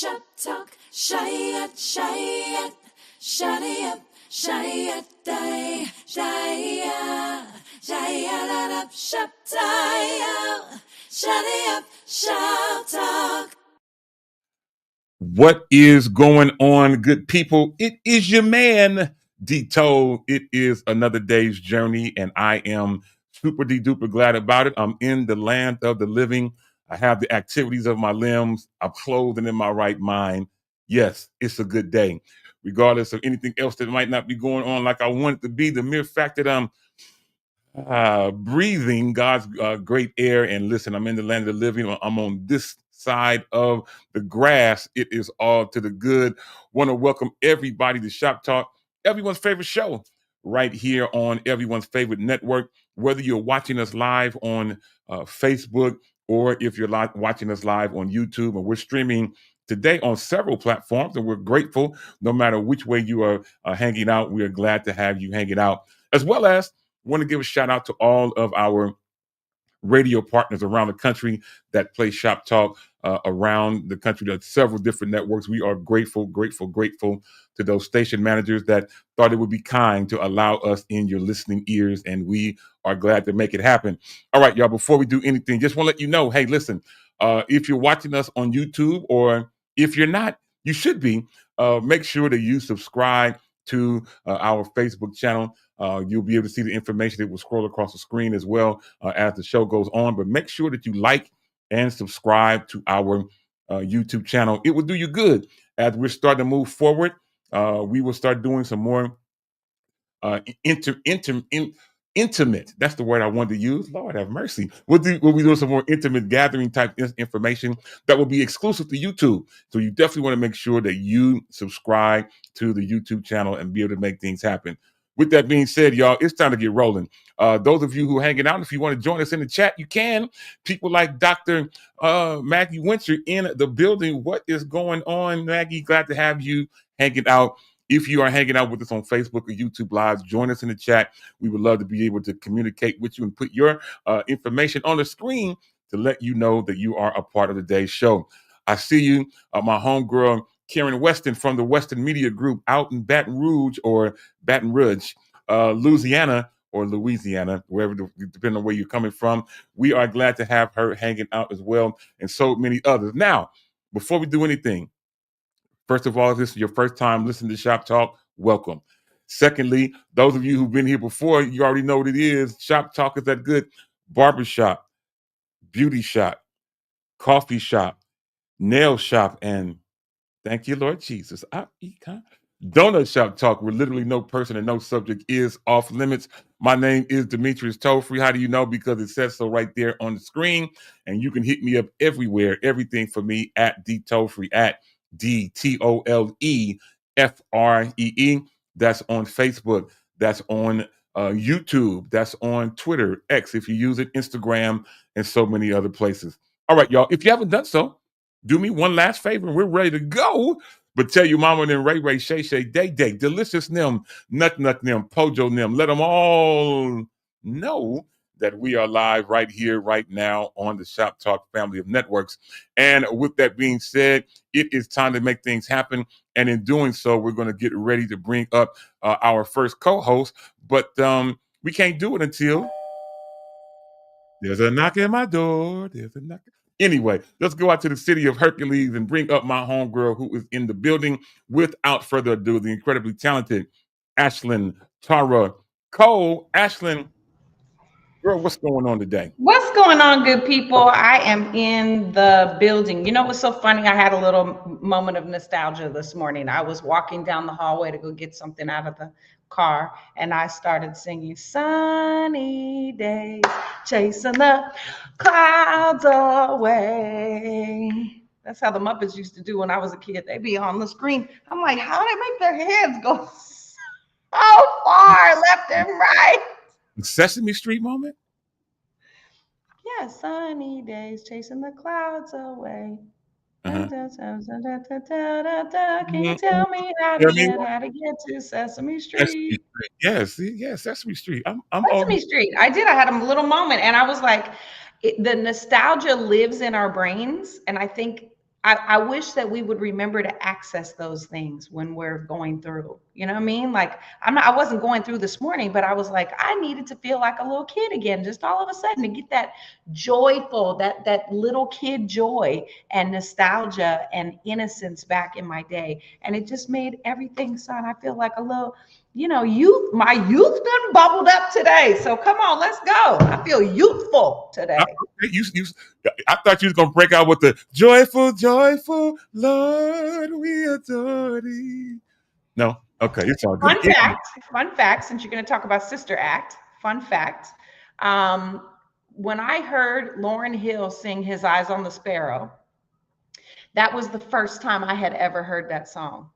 Shop Talk, Shayat, Shayat, Shadayap, Shayat, Day, Shaya, Shayat, Shop Talk, Shadayap, Shop Talk. What is going on, good people? It is your man, D-Toll. It is another day's journey, and I am super duper glad about it. I'm in the land of the living. I have the activities of my limbs. I'm clothed and in my right mind. Yes, it's a good day. Regardless of anything else that might not be going on like I want it to be, the mere fact that I'm breathing God's great air. And listen, I'm in the land of the living. I'm on this side of the grass. It is all to the good. Want to welcome everybody to Shop Talk, everyone's favorite show, right here on everyone's favorite network. Whether you're watching us live on Facebook or if you're watching us live on YouTube, and we're streaming today on several platforms, and we're grateful no matter which way you are hanging out. We are glad to have you hanging out, as well as want to give a shout out to all of our radio partners around the country that play Shop Talk around the country. There's several different networks. We are grateful to those station managers that thought it would be kind to allow us in your listening ears, and we are glad to make it happen. All right, y'all, before we do anything, just want to let you know, hey, listen, if you're watching us on YouTube, or if you're not, you should be, make sure that you subscribe to our Facebook channel. You'll be able to see the information that will scroll across the screen as well as the show goes on. But make sure that you like and subscribe to our YouTube channel. It will do you good as we're starting to move forward. We will start doing some more intimate. That's the word I wanted to use. Lord have mercy. We'll be doing some more intimate gathering type information that will be exclusive to YouTube. So you definitely want to make sure that you subscribe to the YouTube channel and be able to make things happen. With that being said, y'all, it's time to get rolling. Those of you who are hanging out, if you want to join us in the chat, you can. People like Dr. Maggie Winter in the building. What is going on, Maggie? Glad to have you hanging out. If you are hanging out with us on Facebook or YouTube Live, join us in the chat. We would love to be able to communicate with you and put your information on the screen to let you know that you are a part of today's show. I see you, my homegirl, Karen Weston from the Weston Media Group out in Baton Rouge, Louisiana, or Louisiana, wherever, depending on where you're coming from. We are glad to have her hanging out as well, and so many others. Now, before we do anything, first of all, if this is your first time listening to Shop Talk, welcome. Secondly, those of you who've been here before, you already know what it is. Shop Talk is that good barbershop, beauty shop, coffee shop, nail shop, and thank you, Lord Jesus, donut shop talk, where literally no person and no subject is off limits. My name is Demetrius Tollfree. How do you know? Because it says so right there on the screen. And you can hit me up everywhere. Everything for me at D Tollfree, at DTOLEFREE. That's on Facebook. That's on YouTube. That's on Twitter, X if you use it, Instagram, and so many other places. All right, y'all. If you haven't done so, do me one last favor and we're ready to go. But tell your mama and Ray, Shay, Day, Delicious Nim, Nut Nim, Pojo Nim. Let them all know that we are live right here, right now on the Shop Talk family of networks. And with that being said, it is time to make things happen. And in doing so, we're going to get ready to bring up our first co-host. But we can't do it until there's a knock at my door. There's a knock. Anyway, let's go out to the city of Hercules and bring up my homegirl who is in the building. Without further ado, the incredibly talented Ashlyn Tara Cole. Ashlyn, girl, what's going on today? What's going on, good people? I am in the building. You know what's so funny? I had a little moment of nostalgia this morning. I was walking down the hallway to go get something out of the car, and I started singing Sunny Days, Chasing the Clouds Away. That's how the Muppets used to do when I was a kid. They'd be on the screen. I'm like, how do they make their heads go so far left and right? Sesame Street moment? Yeah, sunny days chasing the clouds away. Can you tell me how to get to Sesame Street? Yes, Sesame Street. I'm Sesame Street. I had a little moment, and I was like, the nostalgia lives in our brains, and I think I wish that we would remember to access those things when we're going through. You know what I mean? Like I wasn't going through this morning, but I was like, I needed to feel like a little kid again, just all of a sudden to get that joyful, that little kid joy and nostalgia and innocence back in my day. And it just made everything sound, I feel like a little, youth, my youth done bubbled up today. So come on, let's go. I feel youthful today. I thought you was gonna break out with the joyful, joyful Lord, we adore thee. No, okay, it's all good. Fun fact, since you're going to talk about Sister Act, fun fact. When I heard Lauryn Hill sing His Eyes on the Sparrow, that was the first time I had ever heard that song.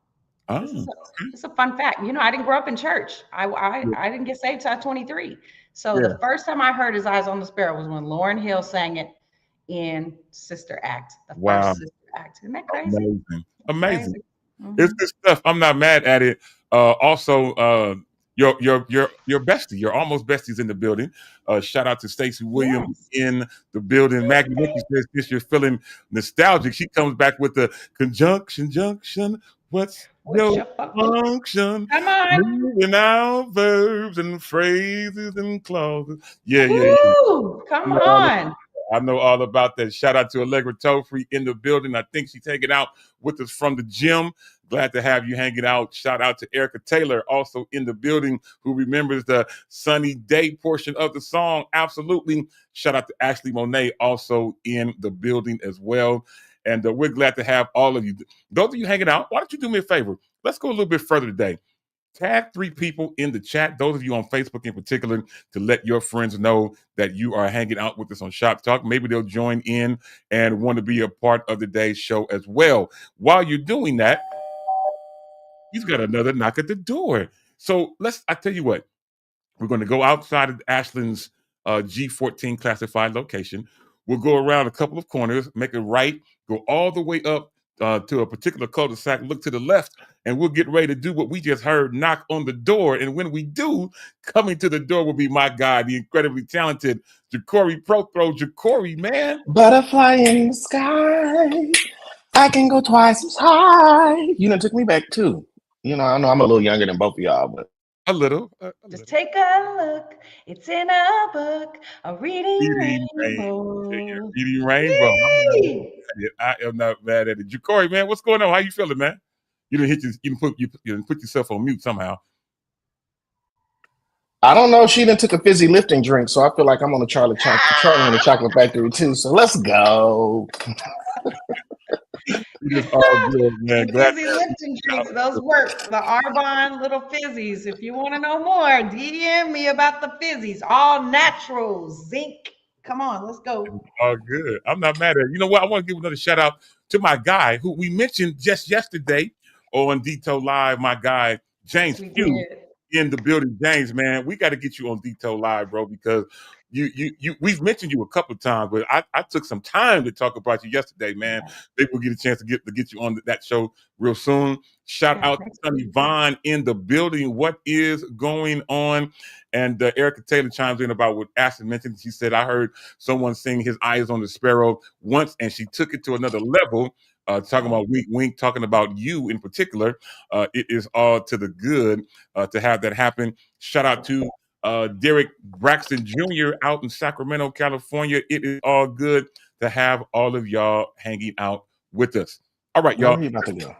Oh, it's a fun fact. I didn't grow up in church. I didn't get saved till I was 23. So the first time I heard His Eyes on the Sparrow was when Lauryn Hill sang it in Sister Act, the first Sister Act. Isn't that crazy? Amazing. Mm-hmm. It's good stuff. I'm not mad at it. Also, your bestie, your almost bestie's in the building. Shout out to Stacey Williams in the building. Maggie Mickey says, since you're feeling nostalgic, she comes back with the junction. What's your function? Come on. Moving out verbs and phrases and clauses. Yeah. Come on. I know all about that. Shout out to Allegra Tofree in the building. I think she's hanging out with us from the gym. Glad to have you hanging out. Shout out to Erica Taylor, also in the building, who remembers the sunny day portion of the song. Absolutely. Shout out to Ashley Monet, also in the building as well. And we're glad to have all of you. Those of you hanging out, why don't you do me a favor? Let's go a little bit further today. Tag 3 people in the chat, those of you on Facebook in particular, to let your friends know that you are hanging out with us on Shop Talk. Maybe they'll join in and want to be a part of the day's show as well. While you're doing that, he's got another knock at the door. So I tell you what, we're going to go outside of Ashland's G14 classified location. We'll go around a couple of corners, make a right, go all the way up to a particular cul-de-sac, look to the left, and we'll get ready to do what we just heard, knock on the door. And when we do, coming to the door will be my guy, the incredibly talented Ja'Cory Prothro. Ja'Cory, man. Butterfly in the sky, I can go twice as high. Took me back too. I know I'm a little younger than both of y'all, but a little. Just take a look. It's in a book, a reading rainbow. Reading rainbow. I am not mad at it. Ja'Cory, man, what's going on? How you feeling, man? You didn't put yourself on mute somehow. I don't know. She done took a fizzy lifting drink, so I feel like I'm on the Charlie in the Chocolate Factory too. So let's go. It's all good, man. Fizzy lifting drinks, those work. The Arbonne little fizzies. If you want to know more, DM me about the fizzies. All natural, zinc. Come on, let's go. All good. I'm not mad at it. You know what? I want to give another shout out to my guy who we mentioned just yesterday on Dito Live. My guy James Pugh in the building. James, man, we got to get you on Dito Live, bro, because we've mentioned you a couple of times, but I took some time to talk about you yesterday, man. Maybe we'll get a chance to get you on that show real soon. Shout out to Sonny Vaughn in the building. What is going on? And Erica Taylor chimes in about what Ashton mentioned. She said, I heard someone sing His Eyes on the Sparrow once, and she took it to another level. Talking about Wink Wink, talking about you in particular. It is all to the good to have that happen. Shout out to Derek Braxton Jr. out in Sacramento, California. It is all good to have all of y'all hanging out with us. All right, y'all. Where are you about to go?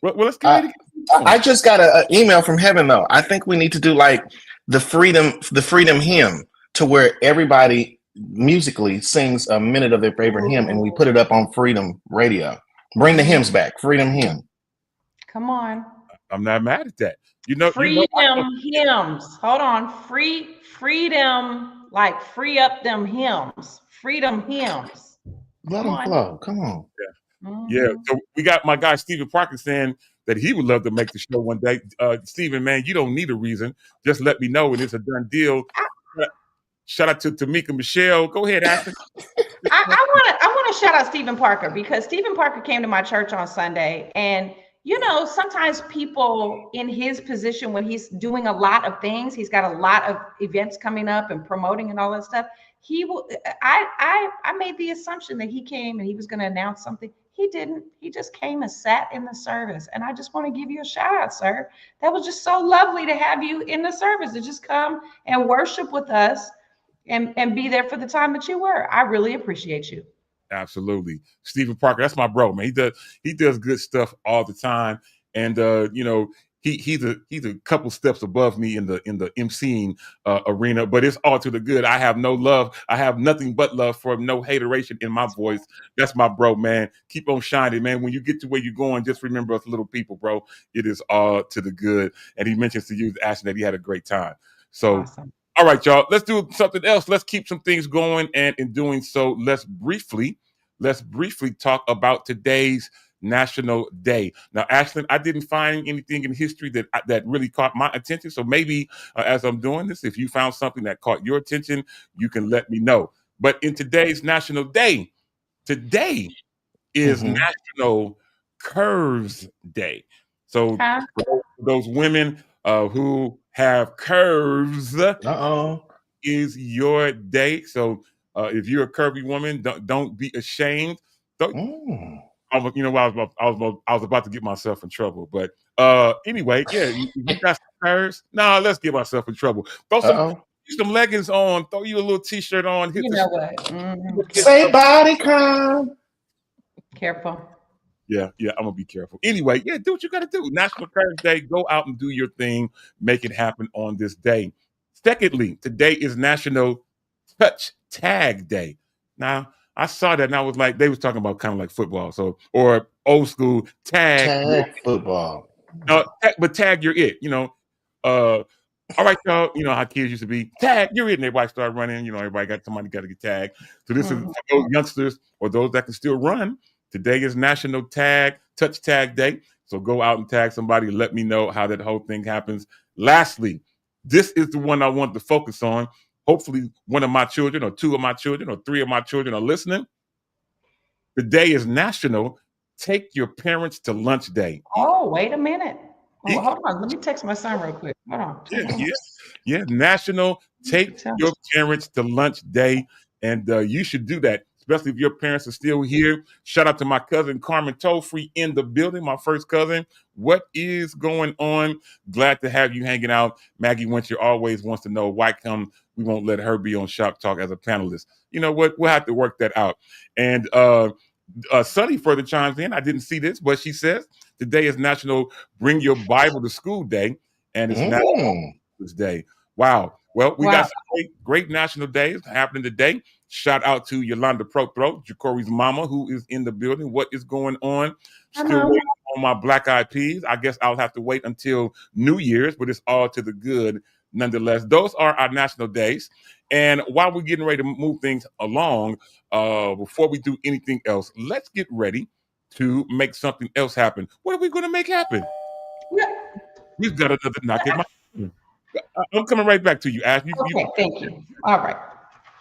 Well, let's get ready. I just got an email from heaven, though. I think we need to do like the freedom hymn, to where everybody musically sings a minute of their favorite hymn, and we put it up on Freedom Radio. Bring the hymns back. Freedom hymn. Come on. I'm not mad at that. Freedom hymns. Hold on. Freedom, like free up them hymns. Freedom hymns. Let them flow. Come on. Yeah. Mm-hmm. Yeah. So we got my guy Stephen Parker saying that he would love to make the show one day. Stephen, man, you don't need a reason. Just let me know, and it's a done deal. Shout out to Tamika Michelle. Go ahead, Ashton. I want to shout out Stephen Parker, because Stephen Parker came to my church on Sunday, and sometimes people in his position, when he's doing a lot of things, he's got a lot of events coming up and promoting and all that stuff. I made the assumption that he came and he was going to announce something. He didn't. He just came and sat in the service. And I just want to give you a shout out, sir. That was just so lovely to have you in the service, to just come and worship with us and be there for the time that you were. I really appreciate you. Absolutely. Stephen Parker, that's my bro, man. He does good stuff all the time. And you know, he's a couple steps above me in the MCing arena, but it's all to the good. I have no love. I have nothing but love for him. No hateration in my voice. That's my bro, man. Keep on shining, man. When you get to where you're going, just remember us little people, bro. It is all to the good. And he mentions to you, Ashton, that he had a great time. So Awesome. all right, y'all, let's do something else. Let's keep some things going. And in doing so, let's briefly talk about today's National Day. Now, Ashlyn, I didn't find anything in history that really caught my attention. So maybe as I'm doing this, if you found something that caught your attention, you can let me know. But in today's National Day, today is National Curves Day. So for those women who have curves, is your day. So if you're a curvy woman, don't be ashamed. You know, I was about to get myself in trouble, but anyway, yeah, you got some curves. Nah, let's get myself in trouble. Throw some leggings on, throw you a little t-shirt on. You know what? Say body count. Careful. Yeah, I'm gonna be careful. Anyway, yeah, do what you gotta do. National Curves Day. Go out and do your thing. Make it happen on this day. Secondly, today is National Touch Tag Day. Now, I saw that and I was like, they was talking about kind of like football, or old school tag football. But tag, you're it. You know, all right, y'all. You know how kids used to be. Tag, you're it, and everybody started running. You know, everybody got to get tagged. So this is for those youngsters or those that can still run. Today is National Touch Tag Day. So go out and tag somebody. Let me know how that whole thing happens. Lastly, this is the one I want to focus on. Hopefully one of my children or two of my children or three of my children are listening. Today is National Take Your Parents to Lunch Day. Oh, wait a minute. Oh, hold on. Let me text my son real quick. Hold on. Yeah. National Take Your Parents to Lunch Day. And you should do that, especially if your parents are still here. Shout out to my cousin Carmen Tollfree in the building, my first cousin. What is going on? Glad to have you hanging out. Maggie Winter always wants to know why come we won't let her be on Shop Talk as a panelist. You know what? We'll have to work that out. And Sunny further chimes in. I didn't see this, but she says today is National Bring Your Bible to School Day, and it's National this Day. Wow. Well, we got some great national days happening today. Shout out to Yolanda Prothro, Ja'Cory's mama, who is in the building. What is going on? Still waiting on my Black Eyed Peas. I guess I'll have to wait until New Year's, but it's all to the good nonetheless. Those are our national days. And while we're getting ready to move things along, before we do anything else, let's get ready to make something else happen. What are we going to make happen? We've got another knock at my... I'm coming right back to you, Ash. Thank you. All right.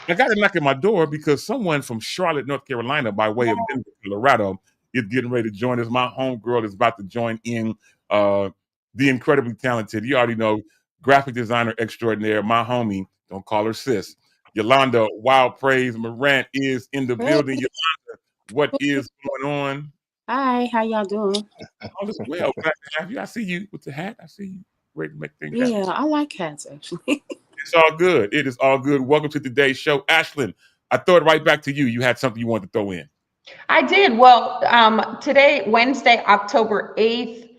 I got a knock at my door because someone from Charlotte, North Carolina, by way of Denver, Colorado, is getting ready to join us. My homegirl is about to join in. The incredibly talented, you already know, graphic designer extraordinaire, my homie, don't call her sis, Yolanda Wild Praise Morant is in the building. Yolanda, what is going on? Hi, how y'all doing? All is well. Glad to have you. I see you with the hat. I see you ready to make things happen. Yeah, I like hats, actually. It's all good. It is all good. Welcome to today's show. Ashlyn, I throw it right back to you. You had something you wanted to throw in. I did. Well, today, Wednesday, October 8th,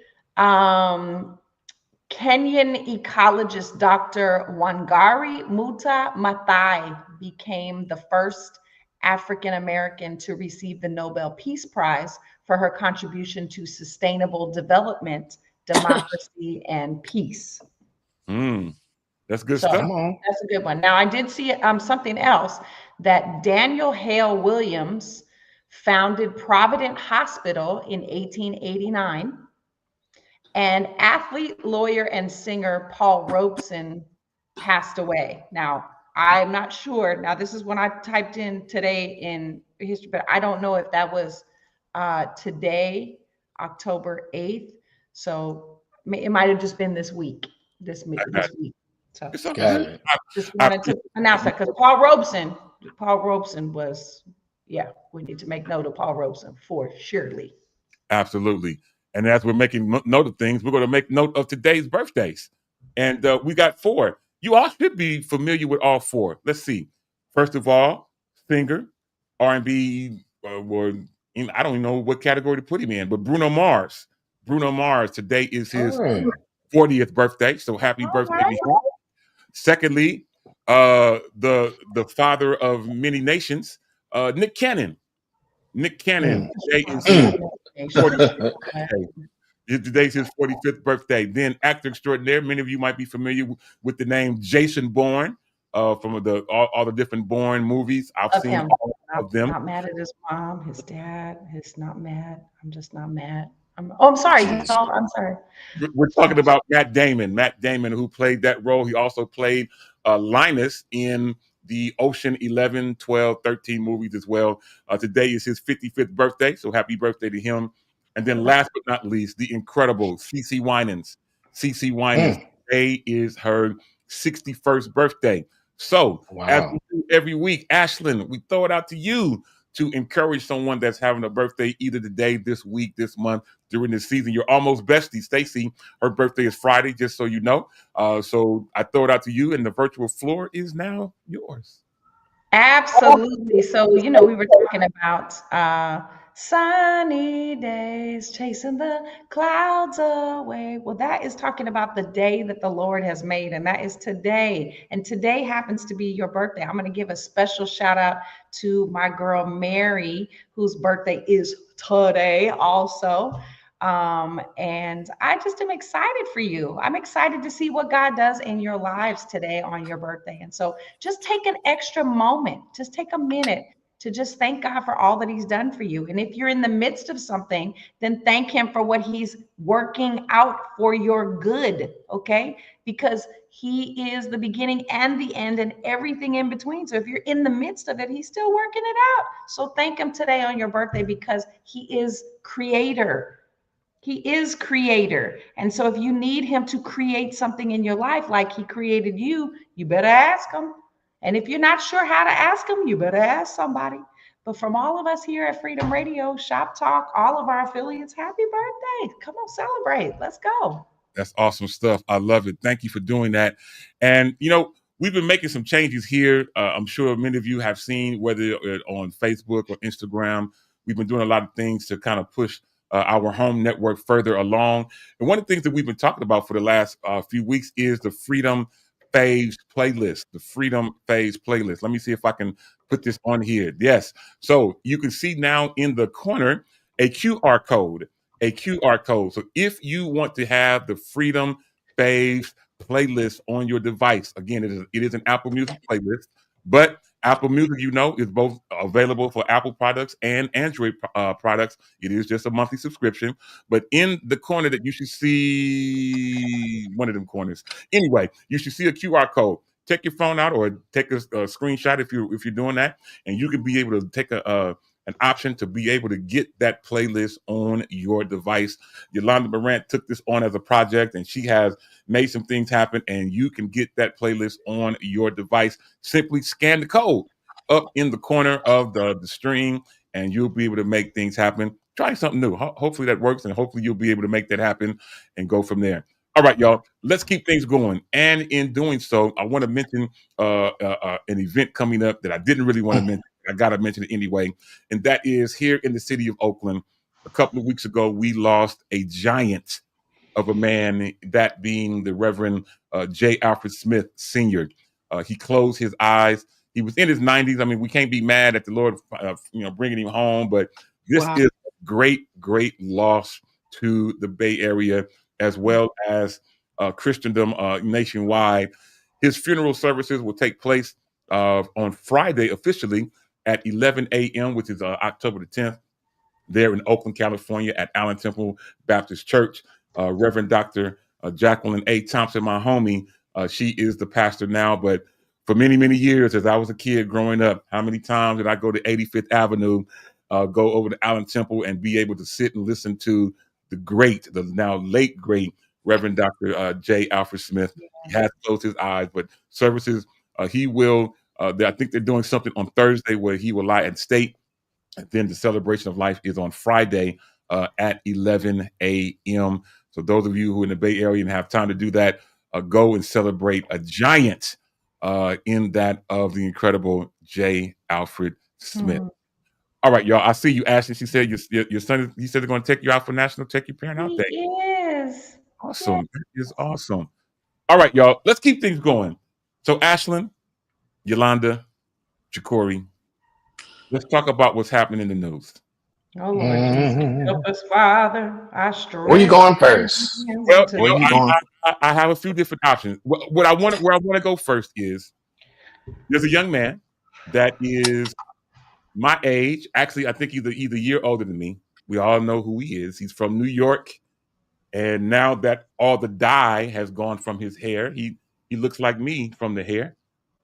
Kenyan ecologist Dr. Wangari Muta Maathai became the first African American to receive the Nobel Peace Prize for her contribution to sustainable development, democracy, and peace. That's good stuff. That's a good one. Now, I did see something else, that Daniel Hale Williams founded Provident Hospital in 1889. And athlete, lawyer, and singer Paul Robeson passed away. Now, I'm not sure. Now, this is when I typed in today in history, but I don't know if that was today, October 8th. So it might have just been this week. This week. So just wanted to announce that because Paul Robeson was, yeah, we need to make note of Paul Robeson for surely. Absolutely. And as we're making note of things, we're going to make note of today's birthdays. And we got 4. You all should be familiar with all 4. Let's see. First of all, singer, R&B, or I don't even know what category to put him in, but Bruno Mars. Bruno Mars, today is his 40th birthday. So happy birthday to him. Secondly, the father of many nations, Nick Cannon. Nick Cannon, today is his 45th birthday. Today's his 45th birthday. Then actor extraordinaire. Many of you might be familiar with the name Jason Bourne from all the different Bourne movies. I've seen him. all of them. Not mad at his mom, his dad. He's not mad. I'm just not mad. I'm sorry. No, I'm sorry. We're talking about Matt Damon. Matt Damon, who played that role. He also played Linus in the Ocean 11, 12, 13 movies as well. Today is his 55th birthday, so happy birthday to him. And then last but not least, the incredible CeCe Winans. CeCe Winans, today is her 61st birthday. So as we do every week, Ashlyn, we throw it out to you to encourage someone that's having a birthday either today, this week, this month, during this season. You're almost bestie. Stacy, her birthday is Friday, just so you know. So I throw it out to you, and the virtual floor is now yours. Absolutely. So, we were talking about sunny days, chasing the clouds away. Well, that is talking about the day that the Lord has made, and that is today. And today happens to be your birthday. I'm going to give a special shout out to my girl, Mary, whose birthday is today also. And I just am excited for you. I'm excited to see what God does in your lives today on your birthday. And so just take an extra moment, just take a minute to just thank God for all that he's done for you. And if you're in the midst of something, then thank him for what he's working out for your good, okay? Because he is the beginning and the end and everything in between. So if you're in the midst of it, he's still working it out. So thank him today on your birthday because he is creator. He is creator. And so if you need him to create something in your life like he created you, you better ask him. And if you're not sure how to ask him, you better ask somebody. But from all of us here at Freedom Radio, Shop Talk, all of our affiliates, happy birthday. Come on, celebrate. Let's go. That's awesome stuff. I love it. Thank you for doing that. And, we've been making some changes here. I'm sure many of you have seen, whether on Facebook or Instagram, we've been doing a lot of things to kind of push our home network further along. And one of the things that we've been talking about for the last few weeks is the Freedom Faves playlist, the Freedom Faves playlist. Let me see if I can put this on here. Yes. So you can see now in the corner a QR code. So if you want to have the Freedom Faves playlist on your device, again, it is an Apple Music playlist, but Apple Music, is both available for Apple products and Android products. It is just a monthly subscription. But in the corner that you should see, one of them corners. Anyway, you should see a QR code. Take your phone out or take a screenshot if you're doing that, and you can be able to take an option to be able to get that playlist on your device. Yolanda Morant took this on as a project, and she has made some things happen, and you can get that playlist on your device. Simply scan the code up in the corner of the stream, and you'll be able to make things happen. Try something new. Hopefully that works, and hopefully you'll be able to make that happen and go from there. All right, y'all, let's keep things going. And in doing so, I want to mention an event coming up that I didn't really want to mention. I got to mention it anyway. And that is here in the city of Oakland. A couple of weeks ago, we lost a giant of a man, that being the Reverend J. Alfred Smith Sr. He closed his eyes. He was in his 90s. I mean, we can't be mad at the Lord, bringing him home. But this is a great, great loss to the Bay Area, as well as Christendom nationwide. His funeral services will take place on Friday officially at 11 a.m., which is October the 10th, there in Oakland, California at Allen Temple Baptist Church. Reverend Dr. Jacqueline A. Thompson, my homie, she is the pastor now, but for many, many years, as I was a kid growing up, how many times did I go to 85th Avenue, go over to Allen Temple and be able to sit and listen to the now late great Reverend Dr. J. Alfred Smith. He has closed his eyes, but services, he will, I think they're doing something on Thursday where he will lie at state Then the celebration of life is on Friday at 11 a.m. So those of you who are in the Bay Area and have time to do that, go and celebrate a giant in that of the incredible J. Alfred Smith. Mhm. All right, y'all. I see you, Ashley. She said your son. He said they're going to take you out for National Take Your Parent Out Day. Yes. Awesome. That is awesome. All right, y'all. Let's keep things going. So, Ashlyn, Yolanda, Jacory, let's talk about what's happening in the news. Oh Lord Jesus, help us, Father. I strength. Where you going first? Well, Where you going? I have a few different options. Where I want to go first is there's a young man that is my age. Actually, I think he's either a year older than me. We all know who he is. He's from New York, and now that all the dye has gone from his hair, he looks like me from the hair.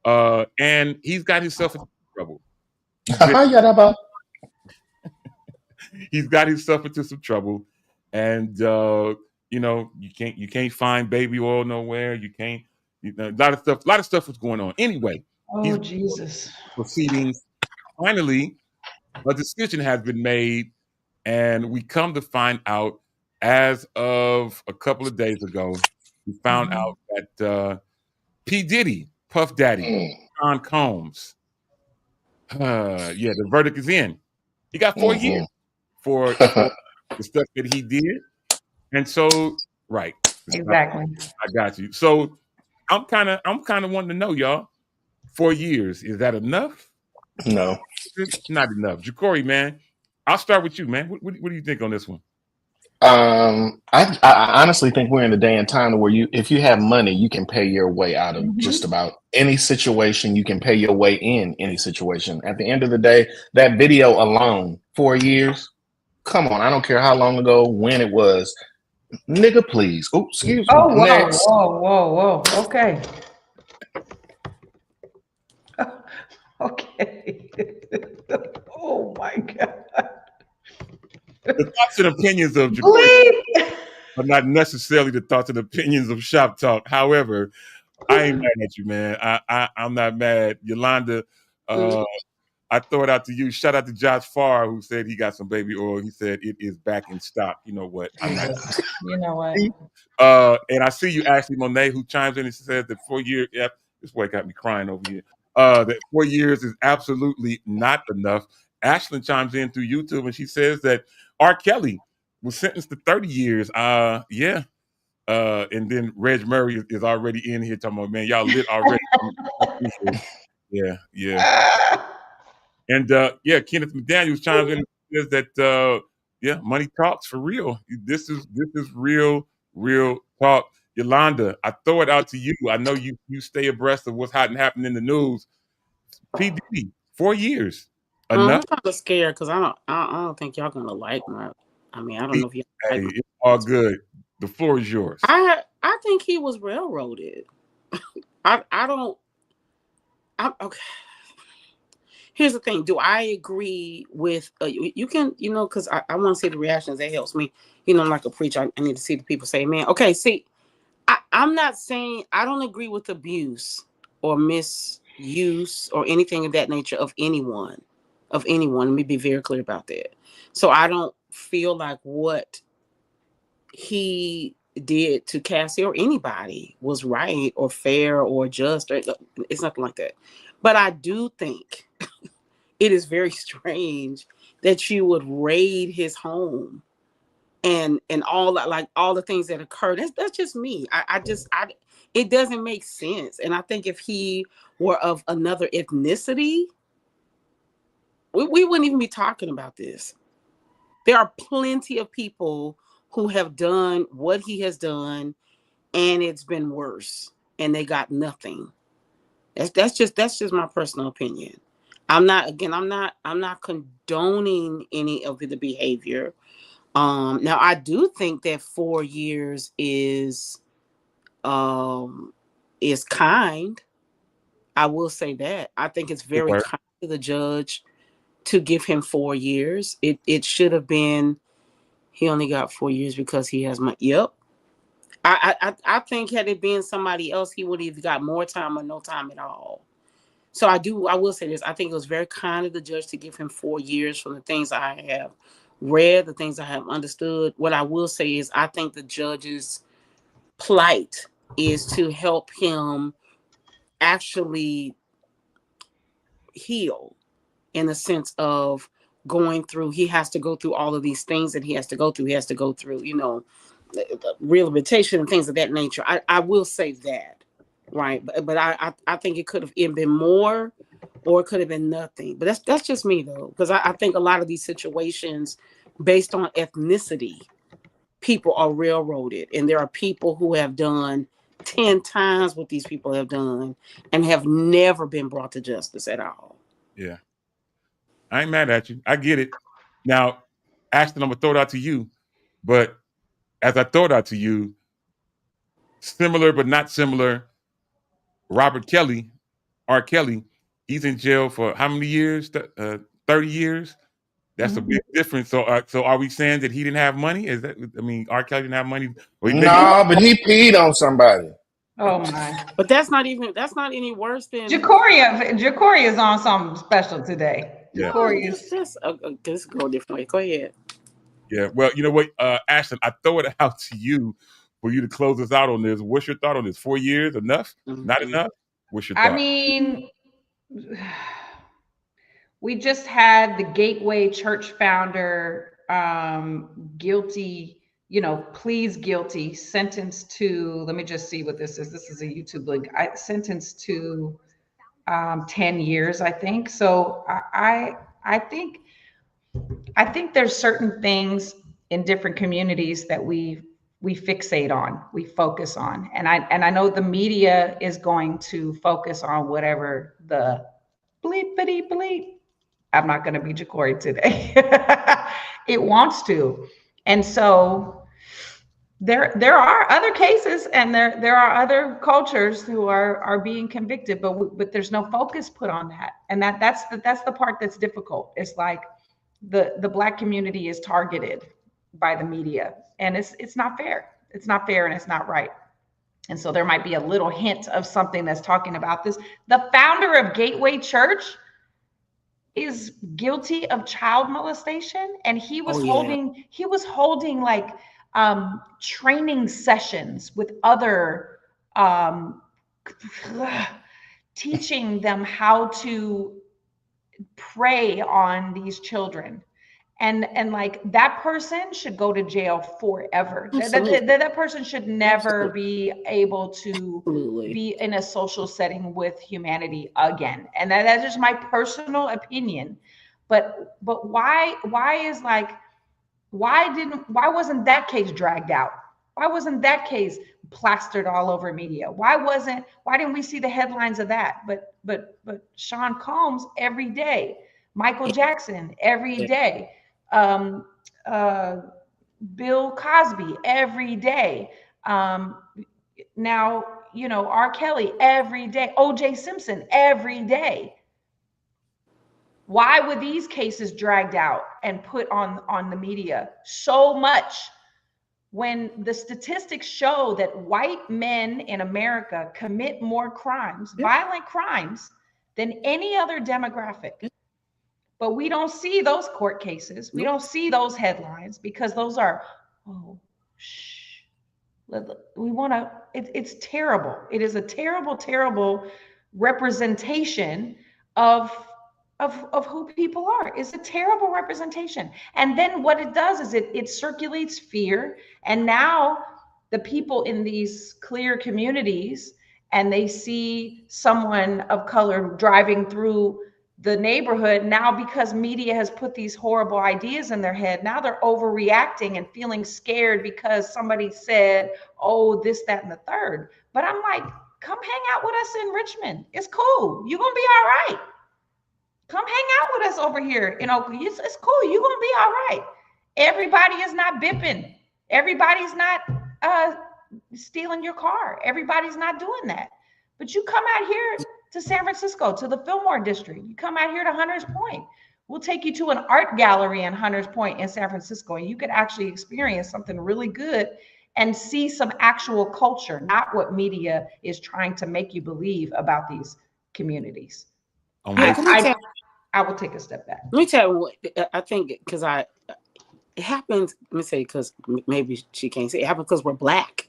And he's got himself into trouble. He's got himself into some trouble, and you can't find baby oil nowhere. You can't. A lot of stuff was going on. Anyway, Oh Jesus. proceedings. Finally, a decision has been made, and we come to find out as of a couple of days ago, we found out that P. Diddy, Puff Daddy, Sean Combs, the verdict is in. He got 4 years for the stuff that he did. And so, right. Exactly. I got you. So I'm kind of wanting to know, y'all, 4 years, is that enough? No. It's not enough. Jacory, man, I'll start with you, man. What do you think on this one? I honestly think we're in a day and time where if you have money, you can pay your way out of just about any situation. You can pay your way in any situation. At the end of the day, that video alone, 4 years. Come on, I don't care how long ago, when it was. Nigga, please. Oh, excuse me. Oh, whoa, Next. whoa. Okay. Okay. Oh my God. The thoughts and opinions of Jacory are not necessarily the thoughts and opinions of Shop Talk. However, I ain't mad at you, man. I'm not mad. Yolanda, I throw it out to you. Shout out to Josh Farr, who said he got some baby oil. He said it is back in stock. You know what? I'm not. You know what? And I see you, Ashley Monet, who chimes in and says that 4 years. Yeah, this boy got me crying over here. That 4 years is absolutely not enough. Ashlyn chimes in through YouTube and she says that R. Kelly was sentenced to 30 years. And then Reg Murray is already in here talking about, man, y'all lit already. Yeah. And Kenneth McDaniels chimes in and says that money talks for real. This is real talk. Yolanda, I throw it out to you. I know you stay abreast of what's hot and happening in the news. P. Diddy, 4 years. Enough? I'm kind of scared because I don't think y'all gonna like my. I mean, I don't know if you. Hey, it's all good. The floor is yours. I think he was railroaded. Okay. Here's the thing. Do I agree with you can, because I want to see the reactions. That helps me. Like a preacher, I need to see the people say, man, okay, see, I'm not saying I don't agree with abuse or misuse or anything of that nature of anyone. Let me be very clear about that. So I don't feel like what he did to Cassie or anybody was right or fair or just. It's nothing like that. But I do think it is very strange that you would raid his home and all that, like all the things that occurred. That's just me. It doesn't make sense. And I think if he were of another ethnicity, we wouldn't even be talking about this. There are plenty of people who have done what he has done, and it's been worse, and they got nothing. That's just my personal opinion. I'm not condoning any of the behavior. Now I do think that 4 years is kind. I will say that. I think it's very kind to the judge to give him 4 years. It should have been, he only got 4 years because he has my, yep. I think had it been somebody else, he would have got more time or no time at all. So I will say this. I think it was very kind of the judge to give him 4 years from the things I have read, the things I have understood. What I will say is I think the judge's plight is to help him actually heal, in the sense of going through, he has to go through all of these things that he has to go through. He has to go through, rehabilitation and things of that nature. I will say that. Right. But I think it could have been more, or it could have been nothing. But that's just me, though, because I think a lot of these situations based on ethnicity, people are railroaded, and there are people who have done 10 times what these people have done and have never been brought to justice at all. Yeah. I ain't mad at you. I get it. Now, Ashton, I'm going to throw it out to you. But as I throw it out to you, similar but not similar, Robert Kelly, R. Kelly, he's in jail for how many years? 30 years? That's a big difference. So are we saying that he didn't have money? R. Kelly didn't have money? No, but he peed on somebody. Oh my! But that's not any worse than Jacory is on something special today. Yeah. Jacory is just let's go a different way. Go ahead. Yeah. Well, you know what, Ashton, I throw it out to you for you to close us out on this. What's your thought on this? 4 years enough? Not enough? What's your thought? I mean, we just had the Gateway Church founder guilty. Pleads guilty, sentenced to, let me just see what this is. This is a YouTube link. Sentenced to 10 years, I think. So I think there's certain things in different communities that we fixate on, we focus on. And I know the media is going to focus on whatever the bleepity bleep. I'm not going to be Jacory today. It wants to. And so there are other cases, and there are other cultures who are being convicted, but there's no focus put on that. And that's the part that's difficult. It's like the Black community is targeted by the media, and it's not fair. It's not fair, and it's not right. And so there might be a little hint of something that's talking about this. The founder of Gateway Church is guilty of child molestation, and he was holding like training sessions with other teaching them how to prey on these children. And like, that person should go to jail forever. That person should never be able to be in a social setting with humanity again. And that's just my personal opinion. But why wasn't that case dragged out? Why wasn't that case plastered all over media? Why didn't we see the headlines of that? But Sean Combs every day, Michael Jackson every day. Bill Cosby every day. Now, R. Kelly every day, O.J. Simpson every day. Why were these cases dragged out and put on the media so much, when the statistics show that white men in America commit more crimes, violent crimes, than any other demographic? But we don't see those court cases. We don't see those headlines, because those are, it's terrible. It is a terrible, terrible representation of who people are. It's a terrible representation. And then what it does is it circulates fear. And now the people in these clear communities, and they see someone of color driving through the neighborhood, now because media has put these horrible ideas in their head, now they're overreacting and feeling scared because somebody said, oh, this, that, and the third. But I'm like, come hang out with us in Richmond. It's cool. You're gonna be all right. Come hang out with us over here in Oakland. It's cool. You're gonna be all right. Everybody is not bipping. Everybody's not stealing your car. Everybody's not doing that. But you come out here to San Francisco, to the Fillmore District. You come out here to Hunters Point. We'll take you to an art gallery in Hunters Point in San Francisco, and you could actually experience something really good and see some actual culture, not what media is trying to make you believe about these communities. On Yeah, race. let me tell I will take a step back. Let me tell you what I think, because it happens. Let me say, because maybe she can't say it happened because we're Black,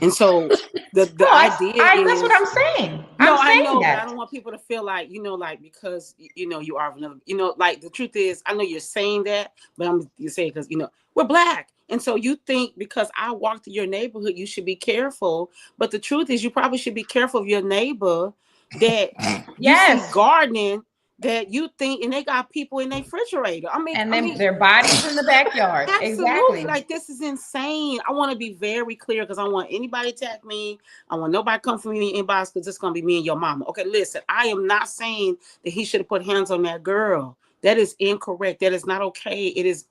and so the No, idea that's is. what I'm saying. No, I'm I saying know, but I that. don't want people to feel like, like, because you are another, like, the truth is, I know you're saying that, but you say, because we're Black, and so you think because I walk through your neighborhood, you should be careful, but the truth is, you probably should be careful of your neighbor that you see Yes. gardening, that you think, and they got people in their refrigerator. And then their bodies in the backyard. Absolutely. Exactly. Like, this is insane. I want to be very clear, because I want anybody to attack me. I want nobody come from me in inbox, because it's going to be me and your mama. Okay, listen, I am not saying that he should have put hands on that girl. That is incorrect. That is not okay. It is,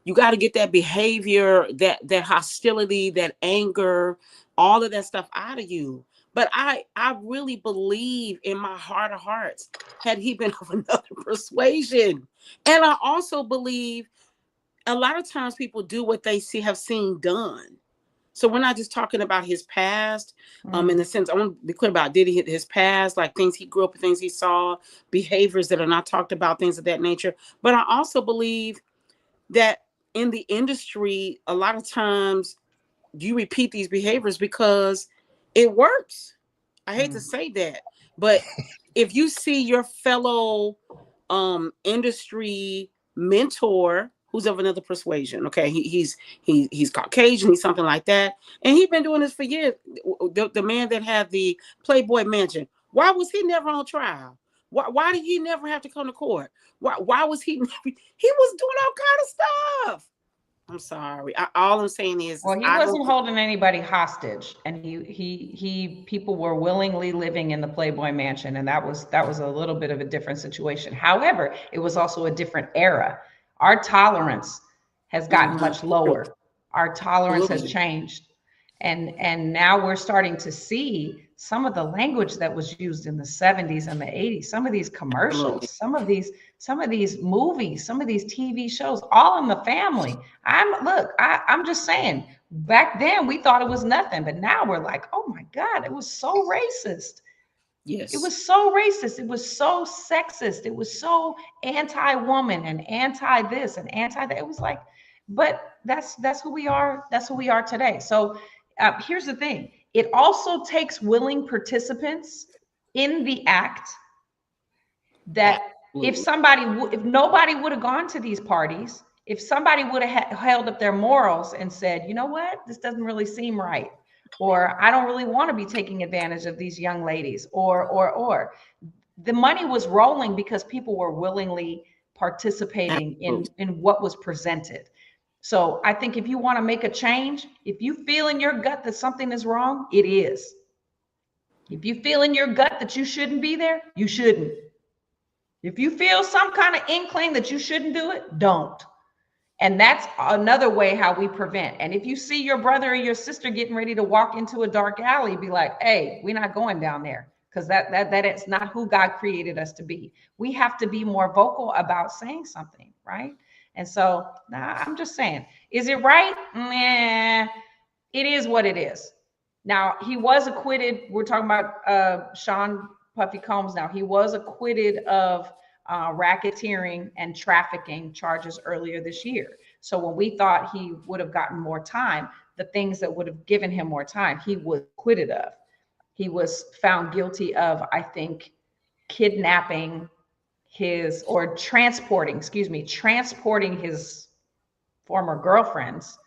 you got to get that behavior, that hostility, that anger, all of that stuff out of you. But I really believe in my heart of hearts, had he been of another persuasion. And I also believe a lot of times people do what they have seen done. So we're not just talking about his past, in the sense, I want to be clear about Diddy, his past, like things he grew up with, things he saw, behaviors that are not talked about, things of that nature. But I also believe that in the industry, a lot of times you repeat these behaviors because it works. I hate to say that, but if you see your fellow industry mentor who's of another persuasion, okay, he's Caucasian, he's something like that, and he's been doing this for years. The man that had the Playboy Mansion, why was he never on trial? Why did he never have to come to court? Why was he was doing all kind of stuff? I'm sorry. All I'm saying is, Well, he wasn't holding anybody hostage, and people were willingly living in the Playboy Mansion, and that was a little bit of a different situation. However, it was also a different era. Our tolerance has gotten much lower. Our tolerance has changed, and now we're starting to see some of the language that was used in the 70s and the 80s, some of these commercials, some of these movies, some of these TV shows, all in the family. I'm just saying, back then we thought it was nothing, but now we're like, oh my God, it was so racist. Yes. It was so racist. It was so sexist. It was so anti-woman and anti this and anti that. It was like, but that's who we are. That's who we are today. So here's the thing. It also takes willing participants in the act that if nobody would have gone to these parties, if somebody would have held up their morals and said, you know what, this doesn't really seem right, or I don't really want to be taking advantage of these young ladies, or the money was rolling because people were willingly participating in what was presented. So I think if you want to make a change, if you feel in your gut that something is wrong, it is. If you feel in your gut that you shouldn't be there, you shouldn't. If you feel some kind of inkling that you shouldn't do it, don't. And that's another way how we prevent. And if you see your brother or your sister getting ready to walk into a dark alley, be like, hey, we're not going down there, because that is not who God created us to be. We have to be more vocal about saying something, right? And so I'm just saying, is it right? Nah, it is what it is. Now, he was acquitted. We're talking about Sean Puffy Combs now. He was acquitted of racketeering and trafficking charges earlier this year. So when we thought he would have gotten more time, the things that would have given him more time, he was acquitted of. He was found guilty of, I think, kidnapping transporting his former girlfriends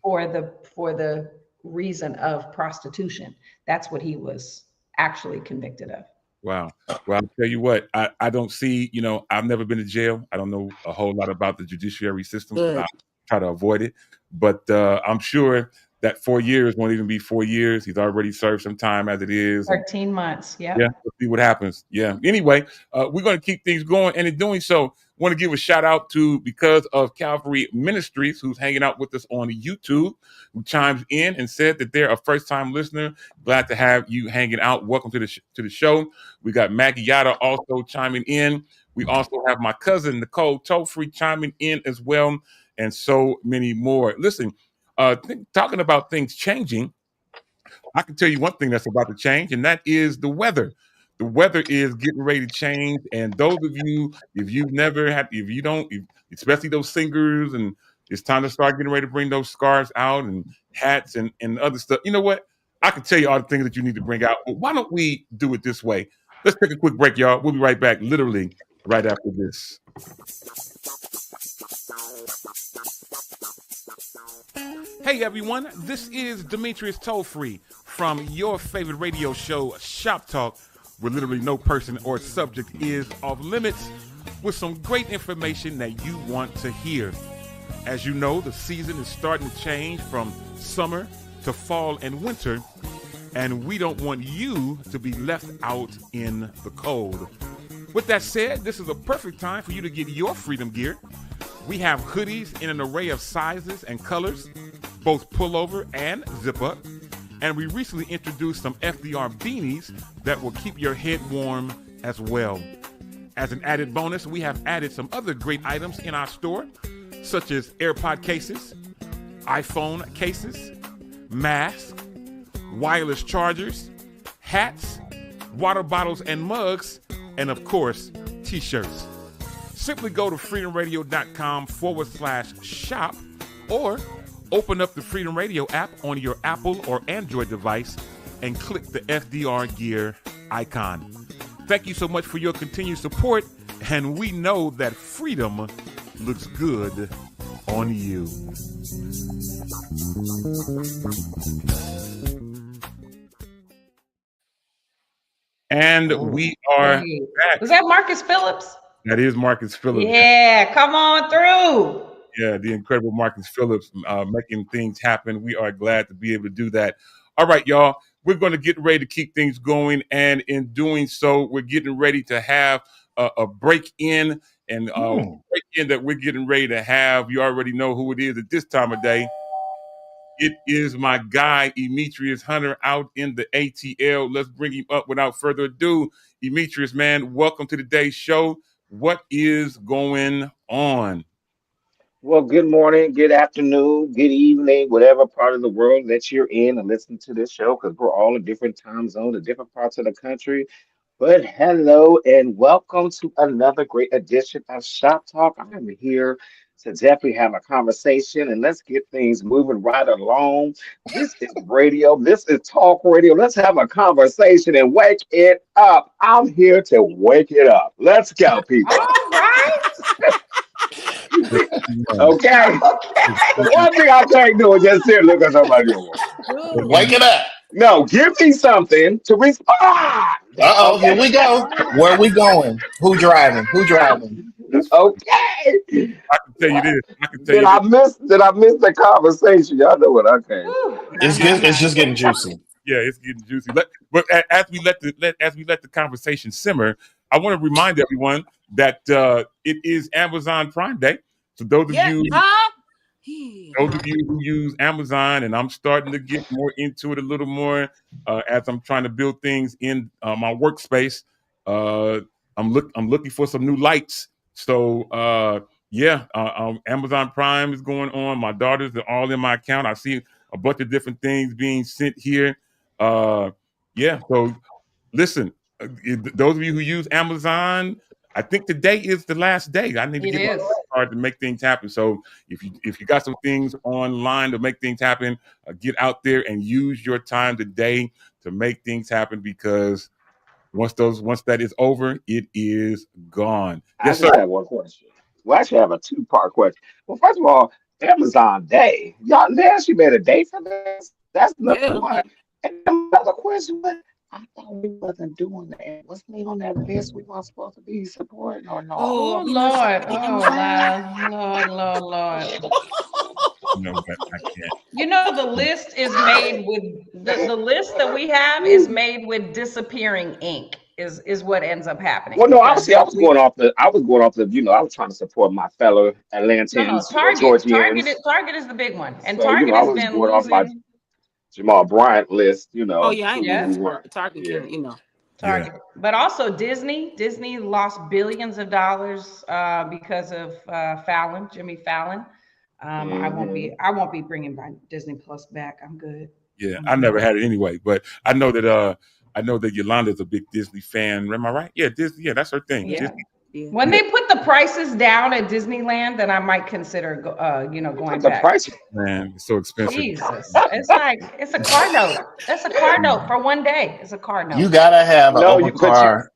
for the reason of prostitution. That's what he was actually convicted of. Wow. Well, I'll tell you what, I don't see, I've never been to jail. I don't know a whole lot about the judiciary system. I try to avoid it. But I'm sure that 4 years won't even be 4 years. He's already served some time as it is. 13 months. Yeah. Yeah. We'll see what happens. Yeah. Anyway, we're going to keep things going. And in doing so, want to give a shout out to Because of Calvary Ministries, who's hanging out with us on YouTube, who chimes in and said that they're a first-time listener. Glad to have you hanging out. Welcome to the show. We got Maggie Yada also chiming in. We also have my cousin Nicole Tofree chiming in as well, and so many more. Listen, talking about things changing, I can tell you one thing that's about to change, and that is the weather. the weather is getting ready to change. And those of you, if you've never had, if you don't, especially those singers, and it's time to start getting ready to bring those scarves out and hats and other stuff. You know what? I can tell you all the things that you need to bring out, but why don't we do it this way? Let's take a quick break, y'all. We'll be right back, literally right after this. Hey everyone, this is Demetrius Tollfree from your favorite radio show, Shop Talk, where literally no person or subject is off limits, with some great information that you want to hear. As you know, the season is starting to change from summer to fall and winter, and we don't want you to be left out in the cold. With that said, this is a perfect time for you to get your freedom gear. We have hoodies in an array of sizes and colors, both pullover and zip up. And we recently introduced some FDR beanies that will keep your head warm as well. As an added bonus, we have added some other great items in our store, such as AirPod cases, iPhone cases, masks, wireless chargers, hats, water bottles and mugs, and of course, t-shirts. Simply go to freedomradio.com/shop or open up the Freedom Radio app on your Apple or Android device and click the FDR Gear icon. Thank you so much for your continued support, and we know that freedom looks good on you. And we are back. Was that Marcus Phillips? That is Marcus Phillips. Yeah, come on through. Yeah, the incredible Marcus Phillips making things happen. We are glad to be able to do that. All right, y'all, we're going to get ready to keep things going. And in doing so, we're getting ready to have a break in. And break in that we're getting ready to have, you already know who it is at this time of day. It is my guy, Emetrius Hunter, out in the ATL. Let's bring him up without further ado. Emetrius, man, welcome to today's show. What is going on? Well, good morning, good afternoon, good evening, whatever part of the world that you're in and listen to this show, because we're all in different time zones, in different parts of the country. But hello and welcome to another great edition of Shop Talk. I'm here to definitely have a conversation and let's get things moving right along. This is radio. This is talk radio. Let's have a conversation and wake it up. I'm here to wake it up. Let's go, people. All right. Okay. The one thing I can't do is just sit and look at somebody else. Wake it up. No, give me something to respond. Uh-oh, here we go. Where are we going? Who driving? Who driving? Okay. I can tell you this. Did I miss the conversation? Y'all know what I came. It's just getting juicy. Yeah, it's getting juicy. But as we let the conversation simmer, I want to remind everyone that it is Amazon Prime Day. So those of you who use Amazon, and I'm starting to get more into it a little more as I'm trying to build things in my workspace. I'm looking for some new lights. So Amazon Prime is going on. My daughters are all in my account. I see a bunch of different things being sent here. So listen, those of you who use Amazon, I think today is the last day. I need to get my card to make things happen. So if you got some things online to make things happen, get out there and use your time today to make things happen, because once that is over, it is gone. Yes, sir. I have one question. Well, I actually have a two-part question. Well, first of all, Amazon Day. Y'all, they actually made a day for this. That's number one. And another question, but I thought we wasn't doing that. Wasn't he on that list we weren't supposed to be supporting or no? Oh, Lord. Oh, Lord. No, I can't. You know, the list is made with the list that we have is made with disappearing ink. Is what ends up happening. Well, no, obviously I was going off the, I was trying to support my fellow Atlanteans. Target is the big one, and so, Target has been going off my Jamal Bryant list. Oh yeah, Target. Yeah. Target, but also Disney. Disney lost billions of dollars because of Jimmy Fallon. I won't be bringing my Disney Plus back. I'm good. Yeah, I never had it anyway, but I know that I know that Yolanda's a big Disney fan. Am I right? Yeah, Disney. Yeah, that's her thing. Yeah. Disney. Yeah. When they put the prices down at Disneyland, then I might consider, going The back. price. Man, it's so expensive. Jesus, it's like it's a car note. That's a car note for one day. It's a car note. You gotta have an No, open car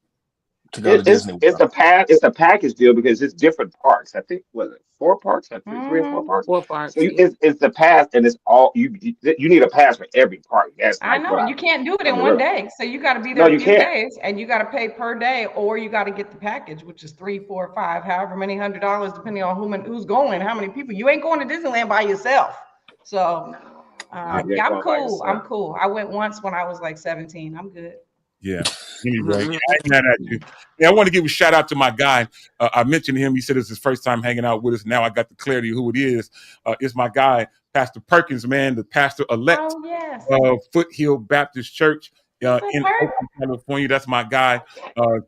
to go to Disney it's World. it's the package deal because it's different parks. I think was it 4 parks? I think 3 or 4 parks. 4 parts. So it's the pass, and it's all you need a pass for every park. That's I like know what you can't do it in I'm one real- day, so you got to be No, there a you few can't. days, and you got to pay per day, or you got to get the package, which is 3, 4, 5, however many $100, depending on who's going, how many people. You ain't going to Disneyland by yourself. So, Yeah, yeah, I'm going by cool. I'm yourself. cool. I went once when I was like 17. I'm good. Yeah. Anyway, Mhm. I ain't mad at you. Yeah, I want to give a shout out to my guy. I mentioned him. He said it's his first time hanging out with us. Now I got the clarity of who it is. It's my guy, Pastor Perkins, man, the pastor elect Oh yes. of Foothill Baptist Church What's in up, Perk? Oakland, California. That's my guy.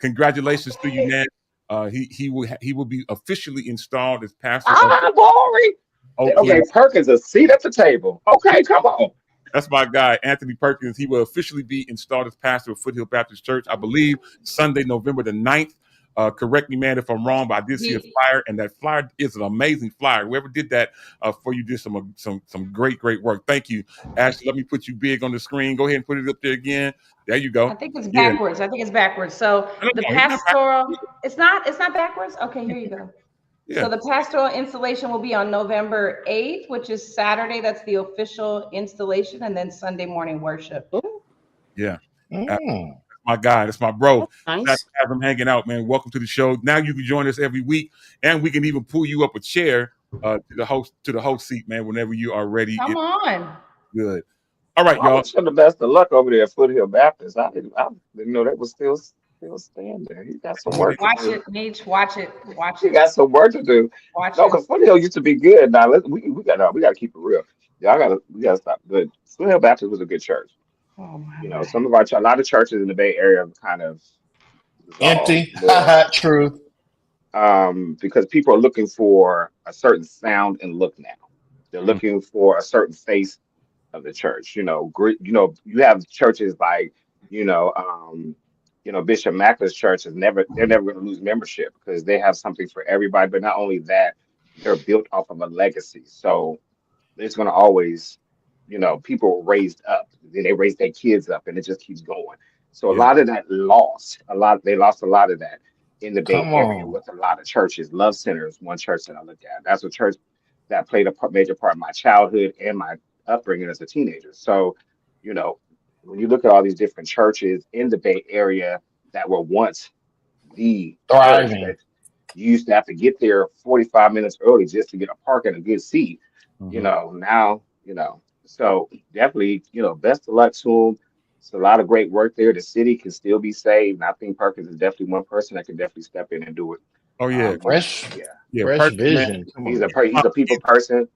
Congratulations to you, man. He will be officially installed as pastor of Glory. They don't Oakland. give Perkins a seat at the table. Okay, come on. That's my guy, Anthony Perkins. He will officially be installed as pastor of Foothill Baptist Church, I believe, Sunday, November the 9th. Correct me, man, if I'm wrong, but I did see a flyer, and that flyer is an amazing flyer. Whoever did that for you did some great work. Thank you, Ashley. Let me put you big on the screen. Go ahead and put it up there again. There you go. I think it's Yeah. backwards. So the pastoral, it's not backwards. Okay, here you go. Yeah. So the pastoral installation will be on November 8th, which is Saturday. That's the official installation, and then Sunday morning worship. Yeah. Mm. My guy, that's my bro. Nice. Glad to have him hanging out, man. Welcome to the show. Now you can join us every week, and we can even pull you up a chair to the host seat, man, whenever you are ready. Come on. Good. All right, I y'all. wish him the best of luck over there at Foothill Baptist. I didn't know that was still standing there. He got some work to Watch do. it, Neech. Watch it. He got some work to do. Watch No, it. because Foothill used to be good. Now we gotta keep it real. We gotta stop. Good. Foothill Baptist was a good church. Oh my You know, God. a lot of churches in the Bay Area have kind of Empty. dissolved, Truth. because people are looking for a certain sound and look now. They're looking for a certain face of the church. You know, you have churches like, Bishop Mackley's church they're never going to lose membership because they have something for everybody. But not only that, they're built off of a legacy. So it's going to always, people were raised up. Then they raise their kids up, and it just keeps going. So a Yeah. lot of that they lost a lot of that in the Bay Come Area on. with a lot of churches. Love Center is one church that I look at. That's a church that played a major part of my childhood and my upbringing as a teenager. So, when you look at all these different churches in the Bay Area that were once the church Thriving. that you used to have to get there 45 minutes early just to get a park and a good seat, now, so definitely, best of luck to them. It's a lot of great work there. The city can still be saved. And I think Perkins is definitely one person that can definitely step in and do it. Oh yeah. Fresh, Yeah. fresh Perkins, man. vision. Come He's on. he's a people person.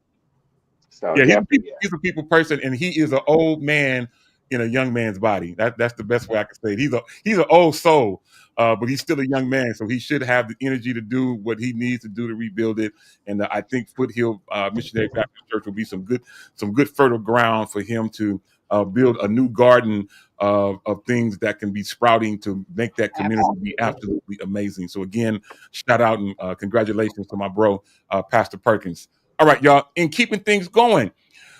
So Yeah, definitely, he's a people person, and he is an old man in a young man's body. That's the best way I can say it. He's an old soul, but he's still a young man, so he should have the energy to do what he needs to do to rebuild it. And I think Foothill Missionary Baptist Church will be some good fertile ground for him to build a new garden of things that can be sprouting to make that community be absolutely amazing. So again, shout out and congratulations to my bro, Pastor Perkins. All right, y'all. In keeping things going,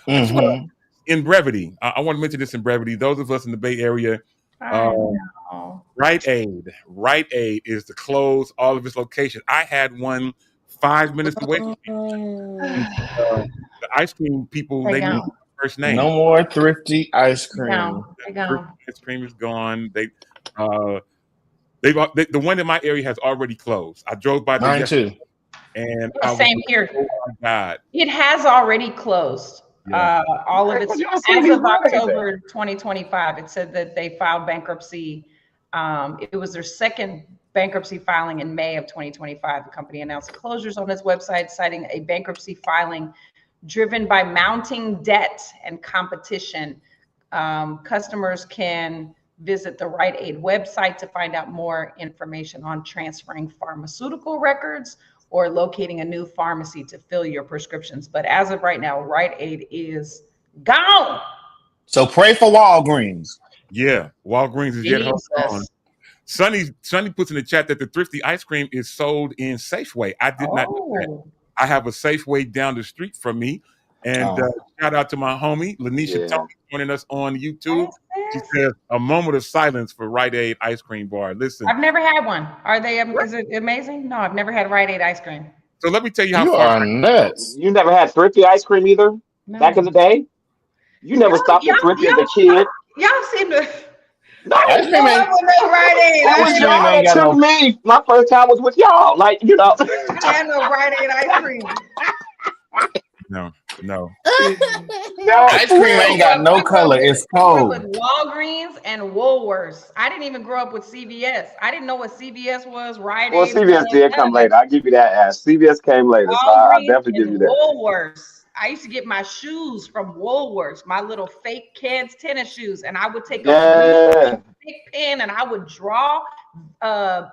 I just wanna- in brevity, I want to mention this in brevity. Those of us in the Bay Area, I know. Rite Aid is to close all of its locations. I had one 5 minutes away from me. The ice cream people, They they knew gone. my first name. No more thrifty ice They cream. gone. They gone. Ice cream is gone. The one in my area has already closed. I drove by there Mine yesterday, too. and I was Same like, here. oh my God. It has already closed. Yeah. All of its Well, y'all as see me of Friday then. October 2025. It said that they filed bankruptcy. It was their second bankruptcy filing in May of 2025. The company announced closures on its website, citing a bankruptcy filing driven by mounting debt and competition. Customers can visit the Rite Aid website to find out more information on transferring pharmaceutical records or locating a new pharmacy to fill your prescriptions. But as of right now, Rite Aid is gone. So pray for Walgreens. Yeah, Walgreens is yet holding on. Jesus. Sonny puts in the chat that the Thrifty ice cream is sold in Safeway. I did not know that. Oh, I have a Safeway down the street from me. And Oh, shout out to my homie, Lanisha Yeah. Tony, joining us on YouTube. what's She this? says, a moment of silence for Rite Aid ice cream bar. Listen, I've never had one. Are they? Is it amazing? No, I've never had Rite Aid ice cream. so let me tell you how you far. are nuts. You never had Thrifty ice cream either No. back in the day? You never stopped at Thrifty as a kid? Y'all seem to. No. Ice cream No, ain't, with no Rite Aid. It I was ice didn't cream y'all ain't that got took no. me. My first time was with y'all. Like, you know. have no Rite Aid ice cream. No, no. No, Ice for cream real. ain't got no color. It's I grew up cold. with Walgreens and Woolworths. I didn't even grow up with CVS. I didn't know what CVS was, Rite Well, Aid CVS was, did none come of that later. I'll give you that ass. CVS came later, so I'll Walgreens definitely give you and that. Woolworths. I used to get my shoes from Woolworths, my little fake kids tennis shoes, and I would take a blue Yeah. big pen and I would draw the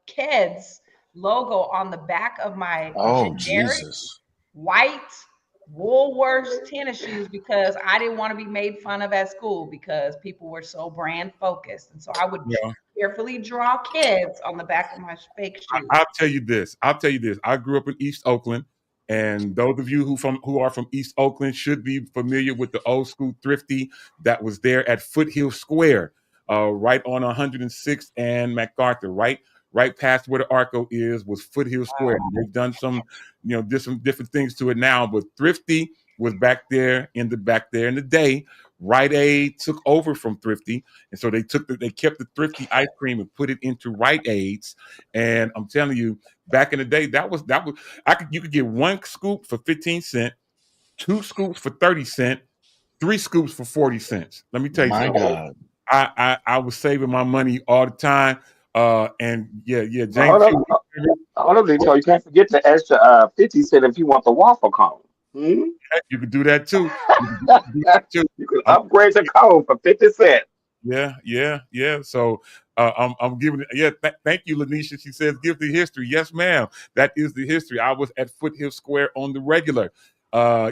Keds logo on the back of my Oh, generic Jesus. white Woolworths tennis shoes because I didn't want to be made fun of at school because people were so brand focused. And so I would Yeah. carefully draw kids on the back of my fake shoes. I'll tell you this. I grew up in East Oakland, and those of you who are from East Oakland should be familiar with the old school Thrifty that was there at Foothill Square, right on 106th and MacArthur, right past where the Arco is was Foothill Square. They've done some, different things to it now, but Thrifty was back there in the day. Rite Aid took over from Thrifty, and so they kept the Thrifty ice cream and put it into Rite Aids. And I'm telling you, back in the day, you could get one scoop for 15 cents, two scoops for 30 cents, three scoops for 40 cents. Let me tell you My something. God. I was saving my money all the time. And yeah, But James, hold up, Lito. You can't forget the extra 50 cent if you want the waffle cone. Hmm? you could do that too. You could do that too. You can upgrade the cone for 50 cents. Yeah. So I'm giving it. Yeah, thank you, Lanisha. She says, "Give the history." Yes, ma'am. That is the history. I was at Foothill Square on the regular.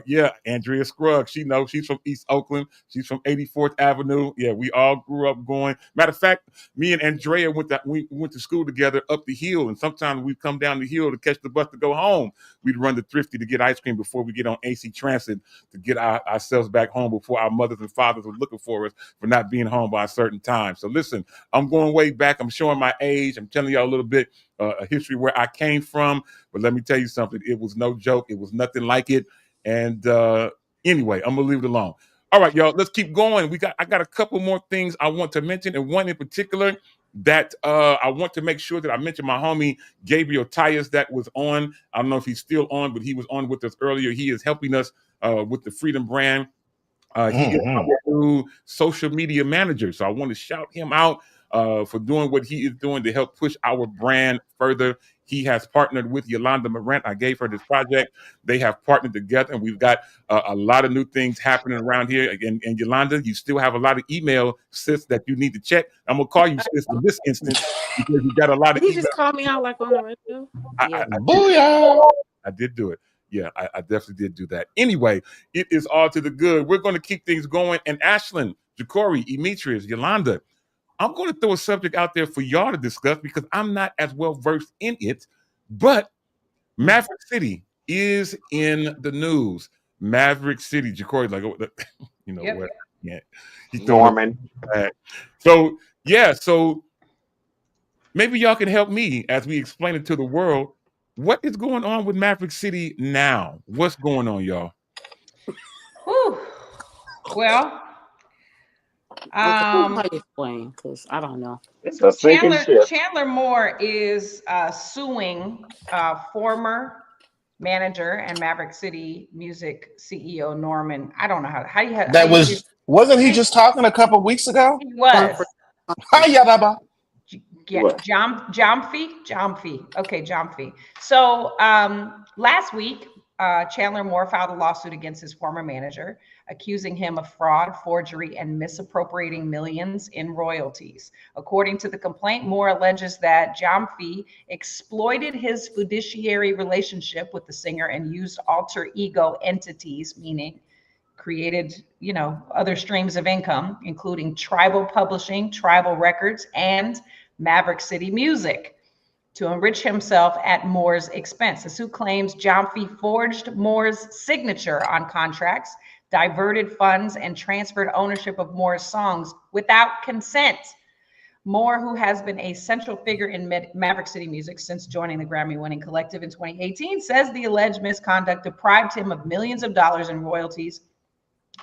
Yeah, Andrea Scruggs. She knows she's from East Oakland. She's from 84th Avenue. Yeah, we all grew up going. Matter of fact, me and Andrea we went to school together up the hill, and sometimes we'd come down the hill to catch the bus to go home. We'd run to Thrifty to get ice cream before we get on AC Transit to get ourselves back home before our mothers and fathers were looking for us for not being home by a certain time. So listen, I'm going way back. I'm showing my age. I'm telling y'all a little bit a history where I came from. But let me tell you something. It was no joke. It was nothing like it. And anyway, I'm gonna leave it alone. All right, y'all. Let's keep going. I got a couple more things I want to mention, and one in particular that I want to make sure that I mention my homie Gabriel Tyus that was on. I don't know if he's still on, but he was on with us earlier. He is helping us with the Freedom brand. He is our new social media manager. So I want to shout him out for doing what he is doing to help push our brand further. He has partnered with Yolanda Morant. I gave her this project. They have partnered together, and we've got a lot of new things happening around here. And Yolanda, you still have a lot of email, sis, that you need to check. I'm going to call you sis in this instance because you got a lot of He email. just called me out like on the radio. Yeah. Booyah. I did do it. Yeah, I definitely did do that. Anyway, it is all to the good. We're going to keep things going. And Ashlyn, Ja'Cory, Emetrius, Yolanda, I'm going to throw a subject out there for y'all to discuss because I'm not as well versed in it. But Maverick City is in the news. Maverick City, Ja'Cory, like, you know Yep. what? Yeah, he's Norman. So yeah, so maybe y'all can help me as we explain it to the world. What is going on with Maverick City now? What's going on, y'all? Whew. Well, Who might explain? Because I don't know. It's a sinking ship. Chandler Moore is suing former manager and Maverick City Music CEO Norman. I don't know how you had That wasn't he just talking a couple weeks ago? He was. Hi, Yeah, What? Jomfy. Okay, Jomfy. So last week, Chandler Moore filed a lawsuit against his former manager, accusing him of fraud, forgery, and misappropriating millions in royalties. According to the complaint, Moore alleges that Jomfy exploited his fiduciary relationship with the singer and used alter ego entities, meaning created, other streams of income, including Tribal Publishing, Tribal Records, and Maverick City Music, to enrich himself at Moore's expense. The suit claims Gyamfi forged Moore's signature on contracts, diverted funds, and transferred ownership of Moore's songs without consent. Moore, who has been a central figure in Maverick City Music since joining the Grammy-winning collective in 2018, says the alleged misconduct deprived him of millions of dollars in royalties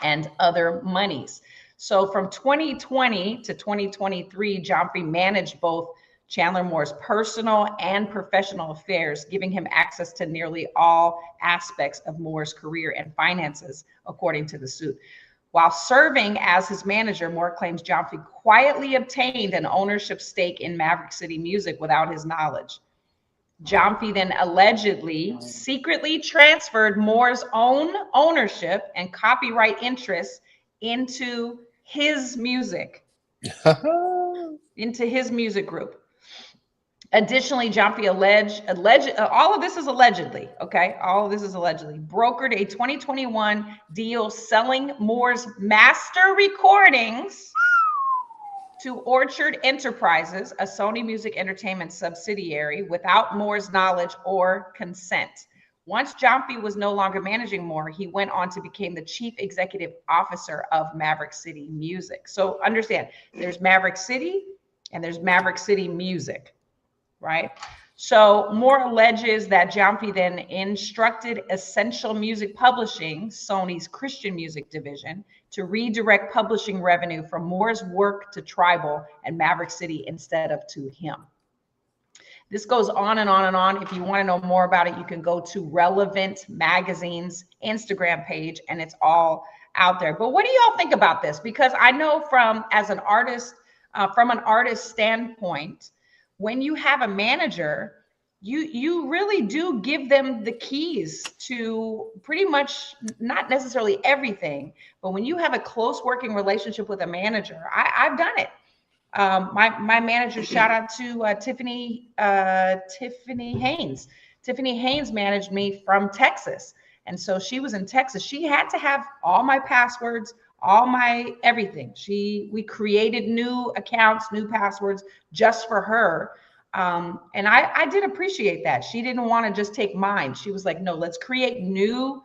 and other monies. So from 2020 to 2023, Gyamfi managed both Chandler Moore's personal and professional affairs, giving him access to nearly all aspects of Moore's career and finances, according to the suit. While serving as his manager, Moore claims Gyamfi quietly obtained an ownership stake in Maverick City Music without his knowledge. Gyamfi then allegedly secretly transferred Moore's own ownership and copyright interests into his music, into his music group. Additionally, Gyamfi alleged, all of this is allegedly, okay? All of this is allegedly, brokered a 2021 deal selling Moore's master recordings to Orchard Enterprises, a Sony Music Entertainment subsidiary, without Moore's knowledge or consent. Once Gyamfi was no longer managing Moore, he went on to become the chief executive officer of Maverick City Music. So understand, there's Maverick City and there's Maverick City Music. Right? So Moore alleges that Gyamfi then instructed Essential Music Publishing, Sony's Christian music division, to redirect publishing revenue from Moore's work to Tribal and Maverick City instead of to him. This goes on and on and on. If you want to know more about it, you can go to Relevant Magazine's Instagram page, and it's all out there. But what do y'all think about this? Because I know from an artist standpoint, when you have a manager, you really do give them the keys to pretty much, not necessarily everything, but when you have a close working relationship with a manager, I've done it. My manager, shout out to Tiffany Haynes. Tiffany Haynes managed me from Texas. And so she was in Texas. She had to have all my passwords, all my everything. We created new accounts, new passwords just for her. And I did appreciate that. She didn't want to just take mine. She was like, no, let's create new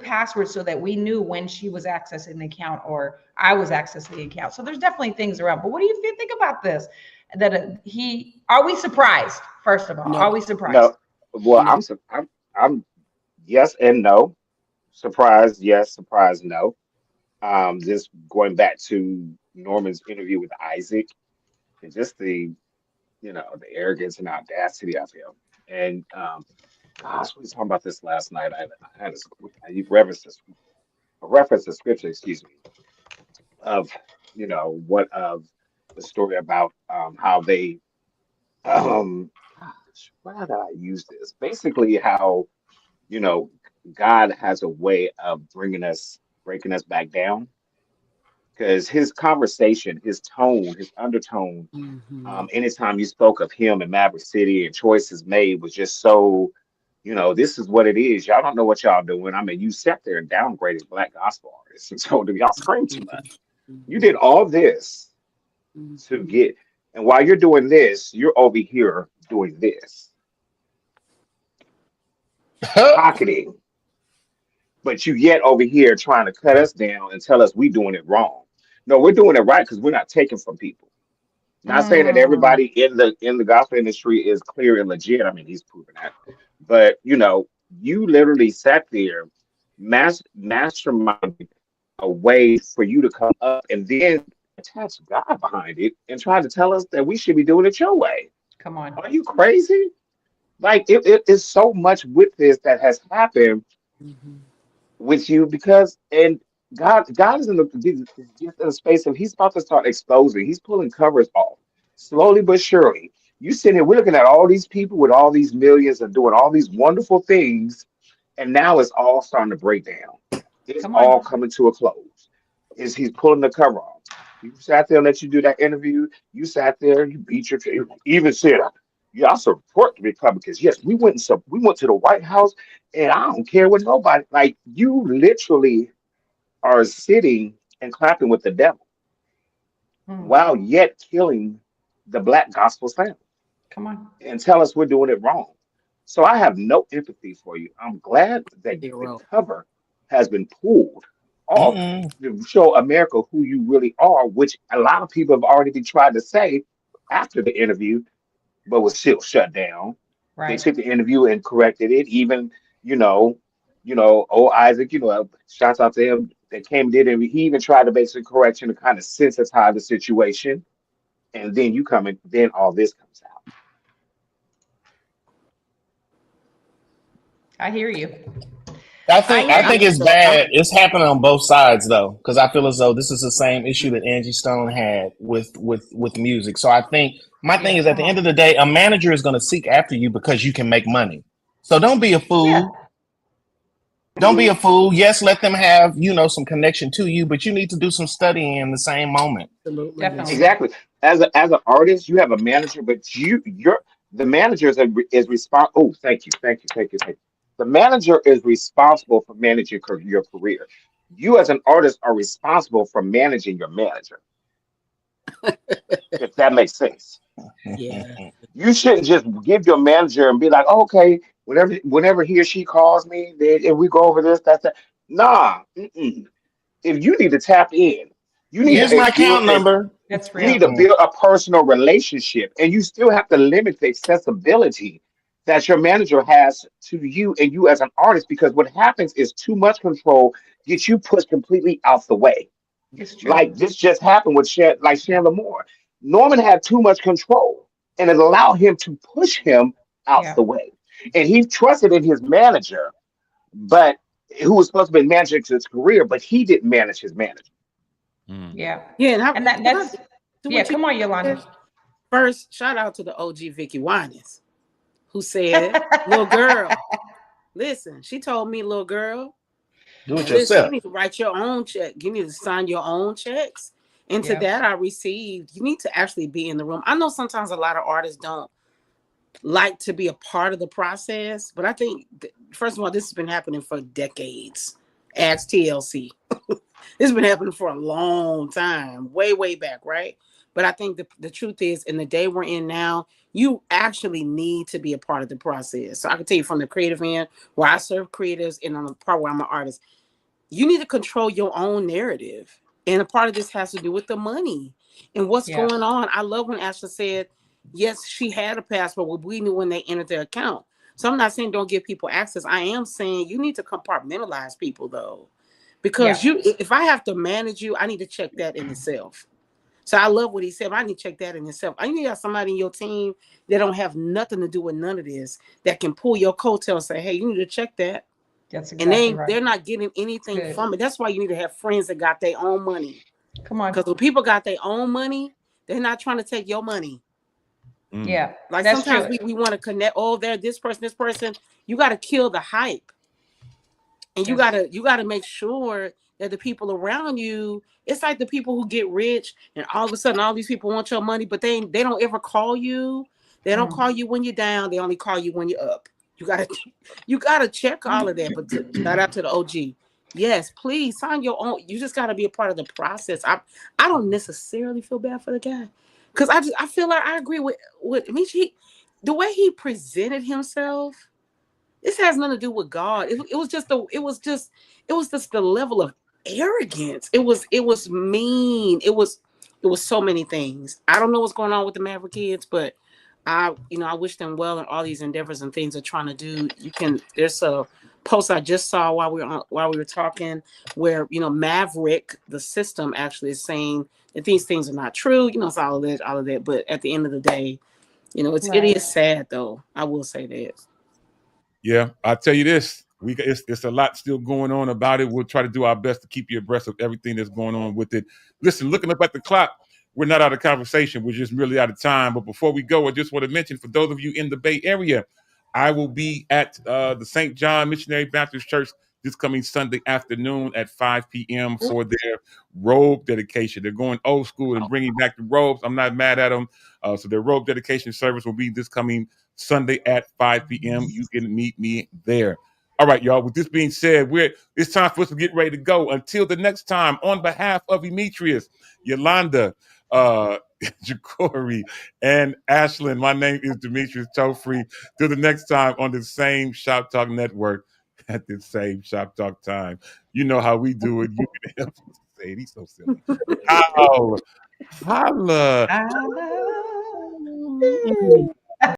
passwords so that we knew when she was accessing the account or I was accessing the account. So there's definitely things around. But what do you think about this? Are we surprised? First of all, are we surprised? No. Well, No. I'm yes and no. Surprised, yes. Surprised, no. Just going back to Norman's interview with Isaac and just the arrogance and audacity of him. And gosh, we were talking about this last night. I had a reference to scripture, excuse me, of what of the story about how they how did I use this? Basically, how God has a way of breaking us back down. Because his conversation, his tone, his undertone, anytime you spoke of him and Maverick City and choices made was just so, this is what it is. Y'all don't know what y'all doing. I mean, you sat there and downgraded Black gospel artists and told them y'all scream too much. You did all this to get, and while you're doing this, you're over here doing this, pocketing. But you yet over here trying to cut us down and tell us we doing it wrong. No, we're doing it right because we're not taking from people. Not saying that everybody in the gospel industry is clear and legit. I mean, he's proven that. But you literally sat there, masterminded a way for you to come up and then attach God behind it and try to tell us that we should be doing it your way. Come on. Are you crazy? Like it is so much with this that has happened with you because God is in the space of he's about to start exposing. He's pulling covers off slowly but surely. You sit here, we're looking at all these people with all these millions and doing all these wonderful things, and now it's all starting to break down. It's all coming to a close. He's pulling the cover off. You sat there and let you do that interview. You sat there, you beat your chest, even said, "Yeah, I support the Republicans. Yes, we went to the White House, and I don't care what nobody." Like you literally are sitting and clapping with the devil while yet killing the black gospel sound Come on. and tell us we're doing it wrong. So I have no empathy for you. I'm glad that the Zero. cover has been pulled off Mm-mm. to show America who you really are, which a lot of people have already been trying to say after the interview, but was still shut down. They Right. took the interview and corrected it. Even, you know, old Isaac, shouts out to him that came and did it. He even tried to make some correction to kind of sensitize the situation. And then you come in, then all this comes out. I hear you. I think hear you. it's bad. It's happening on both sides though, because I feel as though this is the same issue that Angie Stone had with music. So I think my thing is at the end of the day, a manager is going to seek after you because you can make money. So don't be a fool. Yeah. Don't be a fool. Yes, let them have, some connection to you, but you need to do some studying in the same moment. Absolutely. Definitely. Exactly. As an artist, you have a manager, but the manager is responsible. Oh, thank you. The manager is responsible for managing your career. You as an artist are responsible for managing your manager. If that makes sense. Yeah. You shouldn't just give your manager and be like, oh, okay, whenever he or she calls me, then if we go over this, that's that. Nah. Mm-mm. If you need to tap in, you need Here's to my account number. That's you need real. to build a personal relationship, and you still have to limit the accessibility that your manager has to you and you as an artist, because what happens is too much control gets you pushed completely out the way. It's true. Like this just happened with Chandler Moore. Norman had too much control, and it allowed him to push him out Yeah. the way. And he trusted in his manager, but who was supposed to be managing his career, but he didn't manage his manager. Yeah. Yeah, And that's yeah, come on, Yolanda. First, shout out to the OG Vicky Winans, who said, "Little girl, listen." She told me, "Little girl, Do it listen, yourself. you need to write your own check. You need to sign your own checks." And to Yeah. that, I received, you need to actually be in the room. I know sometimes a lot of artists don't like to be a part of the process, but I think, first of all, this has been happening for decades. Ask TLC. This has been happening for a long time, way, way back, right? But I think the truth is, in the day we're in now, you actually need to be a part of the process. So I can tell you from the creative end, where I serve creatives, and on the part where I'm an artist, you need to control your own narrative. And a part of this has to do with the money and what's Yeah. going on. I love when Ashley said, yes, she had a passport, but we knew when they entered their account. So I'm not saying don't give people access. I am saying you need to compartmentalize people, though. Because if I have to manage you, I need to check that in itself. So I love what he said. I need to check that in itself. I need to have somebody in your team that don't have nothing to do with none of this, that can pull your coattail and say, hey, you need to check that. That's And exactly right. they're not getting anything Good. from it. That's why you need to have friends that got their own money. Come on. Because when people got their own money, they're not trying to take your money. Yeah. Like that's sometimes true. we want to connect. Oh, they're this person. You got to kill the hype, and you gotta make sure that the people around you. It's like the people who get rich, and all of a sudden, all these people want your money, but they don't ever call you. They don't call you when you're down. They only call you when you're up. You gotta check all of that. But shout out to the OG. Yes, please sign your own. You just gotta be a part of the process. I don't necessarily feel bad for the guy, because I feel like I agree with Michi. The way he presented himself, this has nothing to do with God. It was just the level of arrogance. It was mean. It was so many things. I don't know what's going on with the Maverick kids, but I wish them well in all these endeavors and things they're trying to do. There's a post I just saw while we were talking where, Maverick, the system, actually is saying that these things are not true. It's all of that. But at the end of the day, it is sad though. I will say that. Yeah, I'll tell you this. It's a lot still going on about it. We'll try to do our best to keep you abreast of everything that's going on with it. Listen, looking up at the clock, we're not out of conversation. We're just really out of time. But before we go, I just want to mention, for those of you in the Bay Area, I will be at the St. John Missionary Baptist Church this coming Sunday afternoon at 5 p.m. for their robe dedication. They're going old school and bringing back the robes. I'm not mad at them. So their robe dedication service will be this coming Sunday at 5 p.m. You can meet me there. All right, y'all. With this being said, it's time for us to get ready to go. Until the next time, on behalf of Demetrius, Yolanda, Jacory, and Ashlyn, my name is Demetrius Tofree. Till the next time on the same Shop Talk Network at the same Shop Talk time. You know how we do it. You can help us say it. He's so silly. Holla. I love